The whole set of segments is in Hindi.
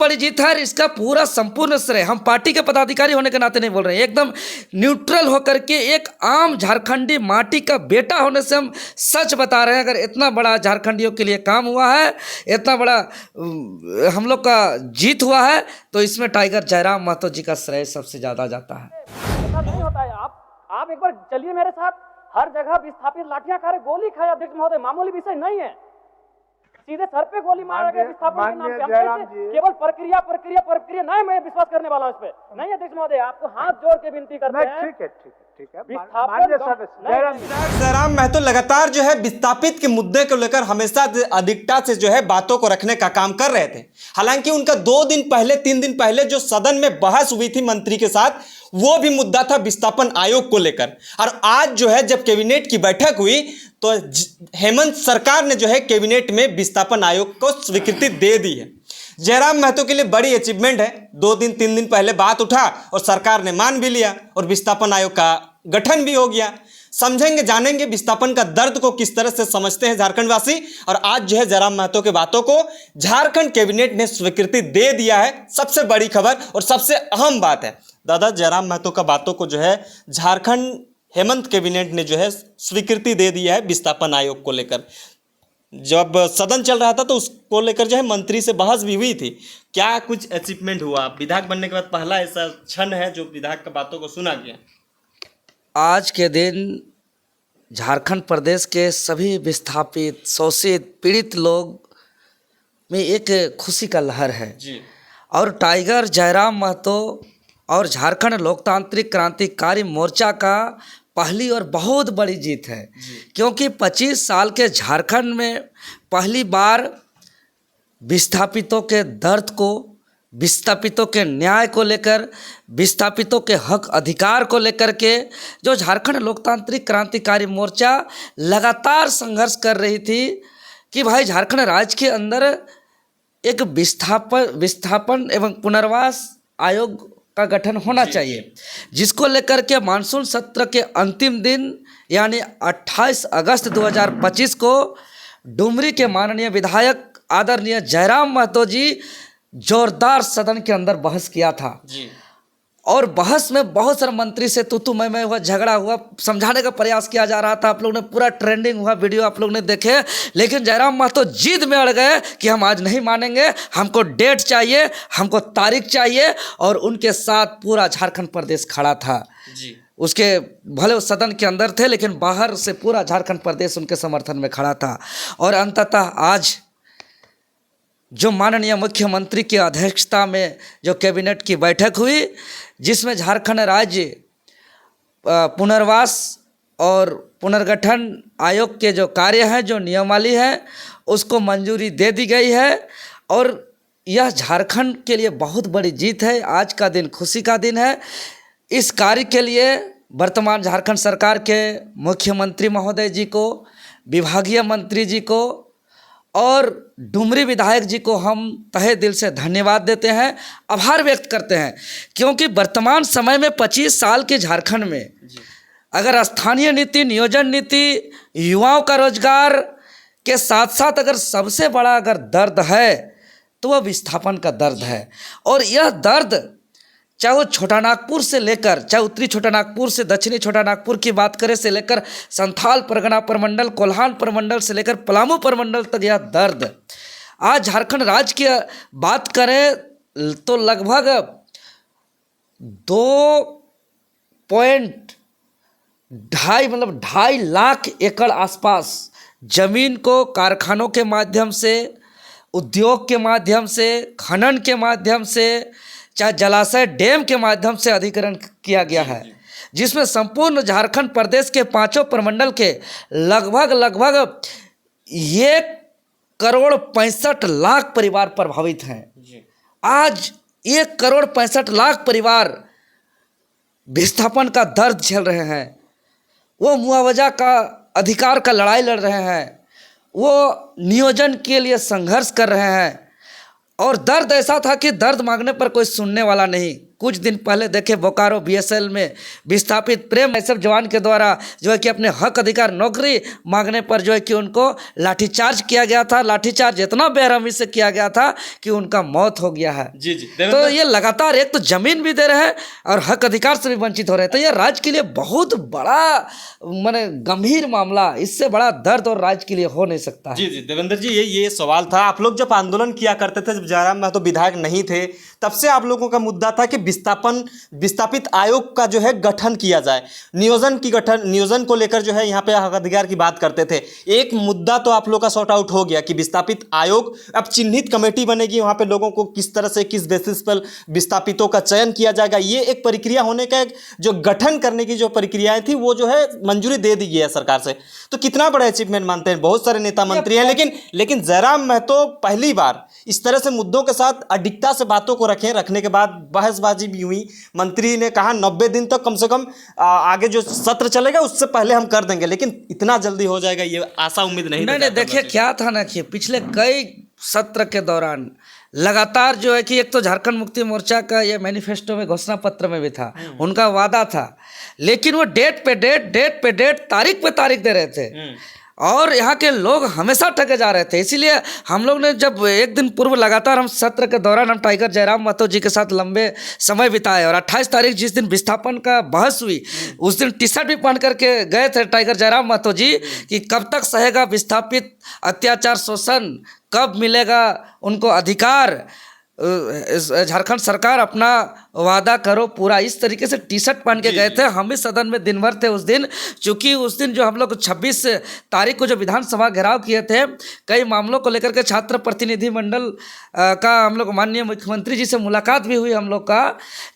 बड़ी जीत है। इसका पूरा संपूर्ण श्रेय हम पार्टी के पदाधिकारी होने के नाते नहीं बोल रहे हैं, एकदम न्यूट्रल होकर के एक आम झारखंडी माटी का बेटा होने से हम सच बता रहे हैं। अगर इतना बड़ा झारखंडियों के लिए काम हुआ है, इतना बड़ा हम लोग का जीत हुआ है, तो इसमें टाइगर जयराम महतो जी का श्रेय सबसे ज़्यादा जाता है। ऐसा नहीं होता है। आप एक बार चलिए मेरे साथ, हर जगह विस्थापित लाठियां खा रहे, गोली खाए अध्यक्ष महोदय, मामूली विषय नहीं है। सीधे सर पे गोली मारा गया विस्थापन के नाम पे। केवल प्रक्रिया नहीं, मैं विश्वास करने वाला हूं इस पे नहीं। अध्यक्ष महोदय आपको हाथ जोड़ के विनती करते हैं। ठीक है। जयराम महतो लगातार जो है विस्थापित के मुद्दे को लेकर हमेशा अधिकता से जो है बातों को रखने का काम कर रहे थे। हालांकि उनका 3 दिन पहले जो सदन में बहस हुई थी मंत्री के साथ, वो भी मुद्दा था विस्थापन आयोग को लेकर। और आज जो है जब कैबिनेट की बैठक हुई तो हेमंत सरकार ने जो है कैबिनेट में विस्थापन आयोग को स्वीकृति दे दी है। जयराम महतो के लिए बड़ी अचीवमेंट है। 3 दिन पहले बात उठा और सरकार ने मान भी लिया और विस्थापन आयोग का गठन भी हो गया। समझेंगे, जानेंगे विस्थापन का दर्द को किस तरह से समझते हैं झारखंड वासी। और आज जो है जयराम महतो के बातों को झारखंड कैबिनेट ने स्वीकृति दे दिया है। सबसे बड़ी खबर और सबसे अहम बात है दादा, जयराम महतो का बातों को जो है झारखंड हेमंत कैबिनेट ने जो है स्वीकृति दे दिया है विस्थापन आयोग को लेकर। जब सदन चल रहा था तो उसको लेकर जो है मंत्री से बहस भी हुई थी। क्या कुछ अचीवमेंट हुआ? विधायक बनने के बाद पहला ऐसा क्षण है जो विधायक की बातों को सुना गया। आज के दिन झारखंड प्रदेश के सभी विस्थापित, शोषित, पीड़ित लोग में एक खुशी का लहर है जी। और टाइगर जयराम महतो और झारखंड लोकतांत्रिक क्रांतिकारी मोर्चा का पहली और बहुत बड़ी जीत है। क्योंकि 25 साल के झारखंड में पहली बार विस्थापितों के दर्द को, विस्थापितों के न्याय को लेकर, विस्थापितों के हक अधिकार को लेकर के जो झारखंड लोकतांत्रिक क्रांतिकारी मोर्चा लगातार संघर्ष कर रही थी कि भाई झारखंड राज्य के अंदर एक विस्थापन एवं पुनर्वास आयोग का गठन होना चाहिए, जिसको लेकर के मानसून सत्र के अंतिम दिन यानी 28 अगस्त 2025 को डुमरी के माननीय विधायक आदरणीय जयराम महतो जी जोरदार सदन के अंदर बहस किया था जी। और बहस में बहुत सारे मंत्री से तू मैं हुआ, झगड़ा हुआ, समझाने का प्रयास किया जा रहा था। आप लोग ने पूरा ट्रेंडिंग हुआ वीडियो आप लोग ने देखे। लेकिन जयराम महतो जिद में अड़ गए कि हम आज नहीं मानेंगे, हमको डेट चाहिए, हमको तारीख चाहिए। और उनके साथ पूरा झारखंड प्रदेश खड़ा था जी। उसके भले वो सदन के अंदर थे लेकिन बाहर से पूरा झारखंड प्रदेश उनके समर्थन में खड़ा था। और अंततः आज जो माननीय मुख्यमंत्री की अध्यक्षता में जो कैबिनेट की बैठक हुई, जिसमें झारखंड राज्य पुनर्वास और पुनर्गठन आयोग के जो कार्य हैं, जो नियमावली है, उसको मंजूरी दे दी गई है। और यह झारखंड के लिए बहुत बड़ी जीत है। आज का दिन खुशी का दिन है। इस कार्य के लिए वर्तमान झारखंड सरकार के मुख्यमंत्री महोदय जी को, विभागीय मंत्री जी को और डुमरी विधायक जी को हम तहे दिल से धन्यवाद देते हैं, आभार व्यक्त करते हैं। क्योंकि वर्तमान समय में 25 साल के झारखंड में अगर स्थानीय नीति, नियोजन नीति, युवाओं का रोजगार के साथ साथ अगर सबसे बड़ा अगर दर्द है तो वह विस्थापन का दर्द है। और यह दर्द चाहे वो छोटा नागपुर से लेकर, चाहे उत्तरी छोटा नागपुर से दक्षिणी छोटा नागपुर की बात करें से लेकर संथाल परगना प्रमंडल, कोल्हान प्रमंडल से लेकर पलामू प्रमंडल तक यह दर्द। आज झारखंड राज्य की बात करें तो लगभग 2.2 लाख एकड़ आसपास जमीन को कारखानों के माध्यम से, उद्योग के माध्यम से, खनन के माध्यम से, चाहे जलाशय डैम के माध्यम से अधिग्रहण किया गया है, जिसमें संपूर्ण झारखंड प्रदेश के 5 प्रमंडल के लगभग 1,65,00,000 परिवार प्रभावित हैं। आज 1,65,00,000 परिवार विस्थापन का दर्द झेल रहे हैं। वो मुआवजा का अधिकार का लड़ाई लड़ रहे हैं, वो नियोजन के लिए संघर्ष कर रहे हैं। और दर्द ऐसा था कि दर्द मांगने पर कोई सुनने वाला नहीं। कुछ दिन पहले देखे बोकारो बीएसएल में विस्थापित प्रेम ऐसे जवान के द्वारा जो है कि अपने हक अधिकार नौकरी मांगने पर जो है कि उनको लाठीचार्ज किया गया था। लाठीचार्ज इतना बेरहमी से किया गया था कि उनका मौत हो गया है। जी जी तो ये लगातार एक तो जमीन भी दे रहे हैं और हक अधिकार से भी वंचित हो रहे हैं। तो ये राज्य के लिए बहुत बड़ा माने गंभीर मामला, इससे बड़ा दर्द और राज्य के लिए हो नहीं सकता है। जी जी देवेंद्र जी, ये सवाल था। आप लोग जब आंदोलन किया करते थे, जब जयराम महतो विधायक नहीं थे, तब से आप लोगों का मुद्दा था कि विस्थापित आयोग का जो है गठन किया जाए, नियोजन को लेकर जो है यहाँ पे हक अधिकार की बात करते थे। एक मुद्दा तो आप लोग का सॉर्ट आउट हो गया कि विस्थापित आयोग, अब चिन्हित कमेटी बनेगी, वहाँ पे लोगों को किस तरह से किस बेसिस पर विस्थापितों का चयन किया जाएगा, ये एक प्रक्रिया होने का, एक जो गठन करने की जो प्रक्रियाएं थी वो जो है मंजूरी दे दी गई है सरकार से। तो कितना बड़ा अचीवमेंट मानते हैं? बहुत सारे नेता मंत्री हैं, लेकिन जयराम महतो पहली बार इस तरह से मुद्दों के साथ अडिगता से बातों को रखने के बाद बहसबाजी भी हुई। मंत्री ने कहा 90 दिन तक कम से कम आगे जो सत्र चलेगा उससे पहले हम कर देंगे, लेकिन इतना जल्दी हो जाएगा ये आशा उम्मीद नहीं। देखिए क्या था ना कि पिछले कई सत्र के दौरान लगातार जो है कि एक तो झारखंड मुक्ति मोर्चा का ये मैनिफेस्टो में, घोषणा पत्र में भी था, उनका वादा था, लेकिन वो डेट पे डेट, तारीख पे तारीख दे रहे थे और यहाँ के लोग हमेशा ठगे जा रहे थे। इसीलिए हम लोग ने जब एक दिन पूर्व लगातार हम सत्र के दौरान हम टाइगर जयराम महतो जी के साथ लंबे समय बिताए और 28 तारीख जिस दिन विस्थापन का बहस हुई उस दिन टी शर्ट भी पहन करके गए थे टाइगर जयराम महतो जी कि कब तक सहेगा विस्थापित अत्याचार शोषण, कब मिलेगा उनको अधिकार, झारखंड सरकार अपना वादा करो पूरा। इस तरीके से टी शर्ट पहन के गए थे। हम भी सदन में दिन भर थे उस दिन, चूँकि उस दिन जो हम लोग 26 तारीख को जो विधानसभा घेराव किए थे, कई मामलों को लेकर के छात्र प्रतिनिधि मंडल का हम लोग माननीय मुख्यमंत्री जी से मुलाकात भी हुई हम लोग का।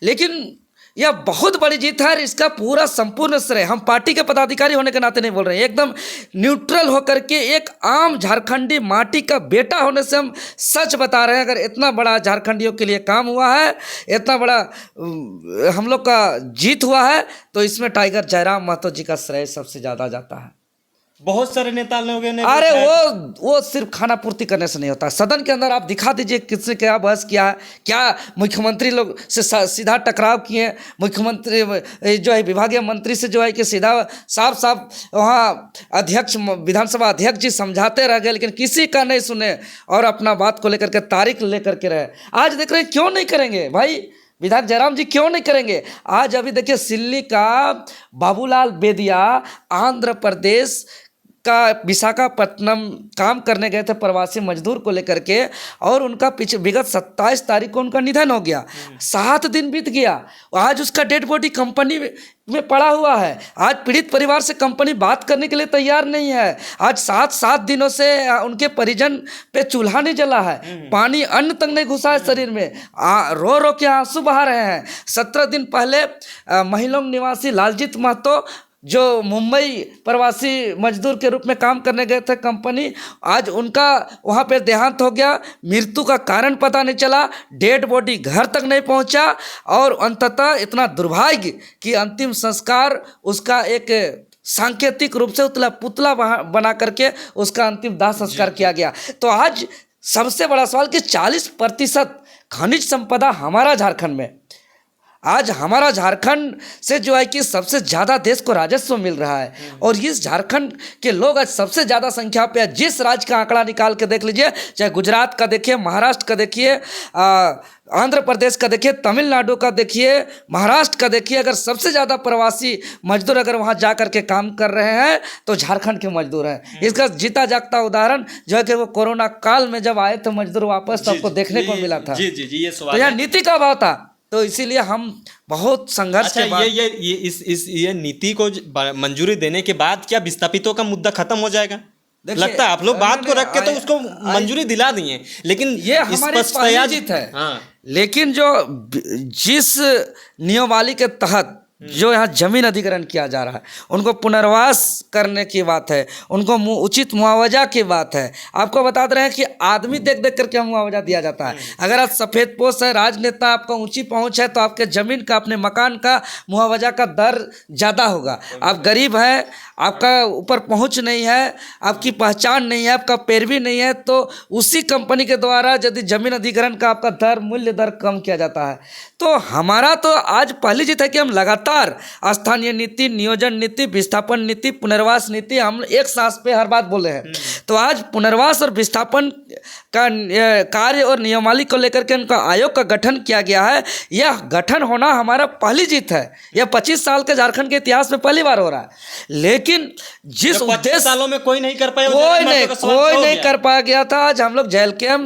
लेकिन यह बहुत बड़ी जीत है और इसका पूरा संपूर्ण श्रेय हम पार्टी के पदाधिकारी होने के नाते नहीं बोल रहे हैं, एकदम न्यूट्रल होकर के एक आम झारखंडी माटी का बेटा होने से हम सच बता रहे हैं। अगर इतना बड़ा झारखंडियों के लिए काम हुआ है, इतना बड़ा हम लोग का जीत हुआ है, तो इसमें टाइगर जयराम महतो जी का श्रेय सबसे ज़्यादा जाता है। बहुत सारे नेता लोगों ने, अरे वो सिर्फ खाना पूर्ति करने से नहीं होता। सदन के अंदर आप दिखा दीजिए किसने क्या बहस किया है, क्या मुख्यमंत्री लोग से सीधा टकराव किए, मुख्यमंत्री जो है विभागीय मंत्री से जो है कि सीधा साफ वहाँ अध्यक्ष, विधानसभा अध्यक्ष जी समझाते रह गए, लेकिन किसी का नहीं सुने और अपना बात को लेकर के तारीख लेकर के रहे। आज देख रहे हैं क्यों नहीं करेंगे भाई, विधायक जयराम जी क्यों नहीं करेंगे? आज अभी देखिए सिल्ली का बाबूलाल बेदिया आंध्र प्रदेश का विशाखापट्टनम काम करने गए थे प्रवासी मजदूर को लेकर के, और उनका पीछे विगत 27 तारीख को उनका निधन हो गया। 7 दिन बीत गया, आज उसका डेड बॉडी कंपनी में पड़ा हुआ है। आज पीड़ित परिवार से कंपनी बात करने के लिए तैयार नहीं है। आज 7 दिनों से उनके परिजन पे चूल्हा नहीं जला है, पानी अन्न तक नहीं घुसा है शरीर में, रो रो के आंसू बहा रहे हैं। 17 दिन पहले महिलोंग निवासी लालजीत महतो जो मुंबई प्रवासी मजदूर के रूप में काम करने गए थे कंपनी, आज उनका वहाँ पे देहांत हो गया। मृत्यु का कारण पता नहीं चला, डेड बॉडी घर तक नहीं पहुँचा और अंततः इतना दुर्भाग्य कि अंतिम संस्कार उसका एक सांकेतिक रूप से पुतला बना करके उसका अंतिम दाह संस्कार किया गया। तो आज सबसे बड़ा सवाल कि 40% खनिज संपदा हमारा झारखंड में, आज हमारा झारखंड से जो है कि सबसे ज़्यादा देश को राजस्व मिल रहा है, और इस झारखंड के लोग आज सबसे ज़्यादा संख्या पे, जिस राज्य का आंकड़ा निकाल के देख लीजिए, चाहे गुजरात का देखिए, महाराष्ट्र का देखिए, आंध्र प्रदेश का देखिए, तमिलनाडु का देखिए, महाराष्ट्र का देखिए, अगर सबसे ज़्यादा प्रवासी मजदूर अगर वहाँ जा कर के काम कर रहे हैं तो झारखंड के मजदूर हैं। इसका जीता जागता उदाहरण जो है कि वो कोरोना काल में जब आए थे मजदूर वापस, तो आपको देखने को मिला था। ये सवाल तो यहाँ नीति का अभाव था, तो इसीलिए हम बहुत संघर्ष के बाद ये नीति को मंजूरी देने के बाद क्या विस्थापितों का मुद्दा खत्म हो जाएगा? लगता है आप लोग बात को रख के तो उसको मंजूरी दिला दिए, लेकिन ये हमारी पहली जीत है। लेकिन जो जिस नियमावली के तहत जो यहाँ जमीन अधिग्रहण किया जा रहा है, उनको पुनर्वास करने की बात है, उनको उचित मुआवजा की बात है। आपको बता रहे हैं कि आदमी देख देख करके मुआवजा दिया जाता है। अगर आप सफ़ेद पोस्ट है, राजनेता, आपका ऊंची पहुंच है, तो आपके ज़मीन का, अपने मकान का मुआवजा का दर ज़्यादा होगा। आप गरीब हैं, आपका ऊपर पहुंच नहीं है, आपकी पहचान नहीं है, आपका पैरवी नहीं है, तो उसी कंपनी के द्वारा यदि जमीन अधिग्रहण का आपका दर, मूल्य दर कम किया जाता है। तो हमारा तो आज पहली जीत है कि हम लगातार स्थानीय नीति, नियोजन नीति, विस्थापन नीति, पुनर्वास नीति, हम एक सांस पे हर बात बोले हैं। तो आज पुनर्वास और विस्थापन का कार्य और नियमावली को लेकर के उनका आयोग का गठन किया गया है। यह गठन होना हमारा पहली जीत है। यह 25 साल के झारखंड के इतिहास में पहली बार हो रहा है। लेकिन जिस उद्देश्य सालों में कोई नहीं कर पाया, कोई नहीं कर पाया गया था, आज हम लोग जेल के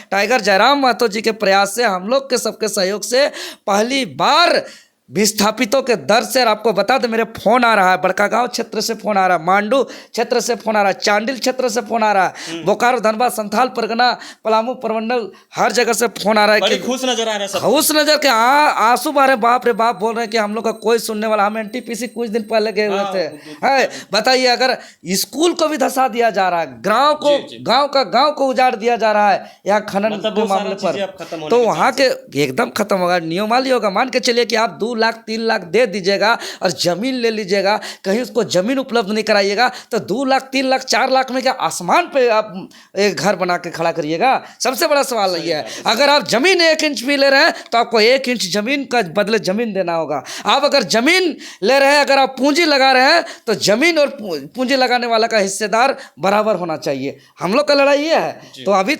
टाइगर जयराम महतो जी के प्रयास से, हम लोग के सबके सहयोग से पहली बार विस्थापितों के दर से, और आपको बता दें, मेरे फ़ोन आ रहा है, बड़कागांव क्षेत्र से फ़ोन आ रहा है, मांडू क्षेत्र से फ़ोन आ रहा है, चांडिल क्षेत्र से फ़ोन आ रहा है, बोकारो, धनबाद, संथाल परगना, पलामू प्रमंडल, हर जगह से फ़ोन आ रहा है। बड़ी खुश नजर आ रहा है, खुश नजर के आंसू बह रहे, बाप रे बाप, बोल रहे हैं कि हम लोग का कोई सुनने वाला। हम एनटीपीसी कुछ दिन पहले गए हुए थे। बताइए, अगर स्कूल को भी धसा दिया जा रहा है, गाँव को उजाड़ दिया जा रहा है यहाँ खनन के मामले पर, तो वहाँ के एकदम खत्म होगा, नियमावली होगा। मान के चलिए कि आप 2 लाख 3 लाख दे दीजिएगा और जमीन ले लीजिएगा, कहीं उसको जमीन उपलब्ध नहीं कराइएगा, तो 2 लाख 3 लाख 4 लाख में क्या आसमान पे आप एक घर बना के खड़ा करिएगा? सबसे बड़ा सवाल ये है। अगर आप जमीन 1 इंच भी ले रहे हैं तो आपको 1 इंच जमीन का बदले जमीन देना होगा। आप अगर जमीन ले रहे हैं, अगर आप पूंजी लगा रहे हैं, तो जमीन और पूंजी लगाने वाला का हिस्सेदार बराबर होना चाहिए। हम लोग का लड़ाई ये है। तो अभी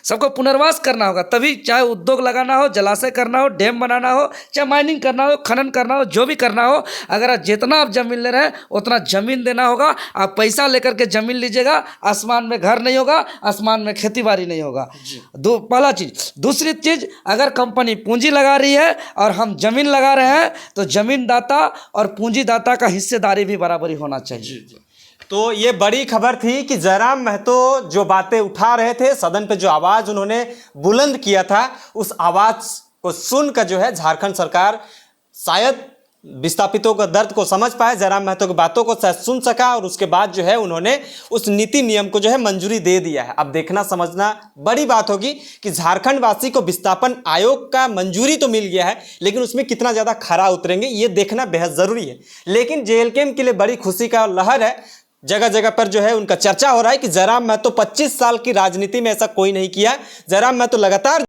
सबको पुनर्वास करना होगा, तभी चाहे उद्योग लगाना हो, जलाशय करना हो, डैम बनाना हो, चाहे माइनिंग करना हो, खनन करना हो, जो भी करना हो, अगर आप जितना आप जमीन ले रहे हैं उतना जमीन देना होगा। आप पैसा लेकर के जमीन लीजिएगा, आसमान में घर नहीं होगा, आसमान में खेती बाड़ी नहीं होगा। पहला चीज। दूसरी चीज, अगर कंपनी पूंजी लगा रही है और हम जमीन लगा रहे हैं, तो जमीनदाता और पूंजीदाता का हिस्सेदारी भी बराबरी होना चाहिए। तो ये बड़ी खबर थी कि जयराम महतो जो बातें उठा रहे थे, सदन पे जो आवाज उन्होंने बुलंद किया था, उस आवाज को सुनकर जो है झारखंड सरकार शायद विस्थापितों का दर्द को समझ पाए, जयराम महतो की बातों को शायद सुन सका, और उसके बाद जो है उन्होंने उस नीति नियम को जो है मंजूरी दे दिया है। अब देखना समझना बड़ी बात होगी कि झारखंड वासी को विस्थापन आयोग का मंजूरी तो मिल गया है, लेकिन उसमें कितना ज़्यादा खरा उतरेंगे ये देखना बेहद ज़रूरी है। लेकिन जेएलके के लिए बड़ी खुशी का लहर है। जगह जगह पर जो है उनका चर्चा हो रहा है कि जयराम महतो 25 साल की राजनीति में ऐसा कोई नहीं किया। जयराम महतो लगातार